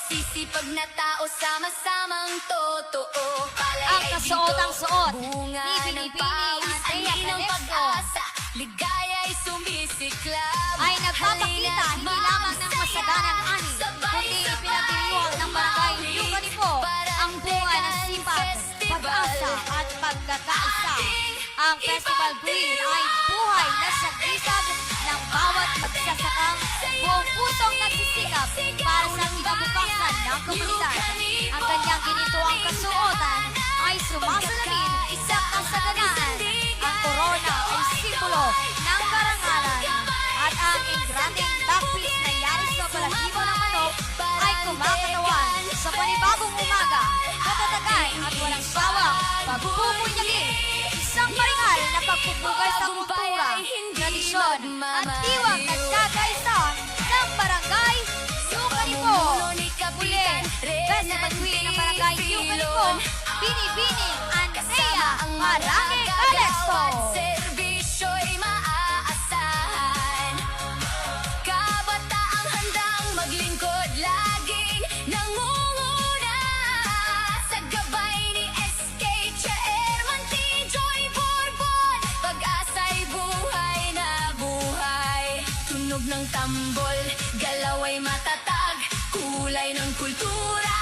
Masisipag na tao, sama-samang totoo. Ang kasuotang suot bunga ni ng Binibini pawis, Andrea anino ng Calexo pag-asa, ligaya'y sumisiklab. ay nagpapakita hindi lamang ng masaganang ani, kundi pinagdiriwang ng barangay New Calipo ang bunga ng sipag, pag-asa at pagkakaisa. Ang Festival Green ay buhay na sagisag ng bawat magsasakang buong pusong nagsisikap para sa kinabukasan ng komunidad. Ang kanyang ginituang kasuotan ay sumasalamin sa kasaganaan. Ang korona ay simbolo ng karangalan at ang engranding backpiece na yari sa balahibo ng manok ay kumakatawan sa panibagong umaga, katatagay at walang sawang pagpupunyagi. Isang paringal na pagpupugay sa kultura, tradisyon at diwang nagkakaisa ng barangay New Calipo. Muli, Festival Queen ng barangay New Calipo, Binibini Andrea Marange Calexo. Servisyo'y maaasahan. Kabataang handang maglingkod, laging nangunguna. Sa gabay ni SK Chairman T. Joy Bourbon, pag-asa'y buhay na buhay. Tunog ng tambol, galaw ay matatag, kulay ng kultura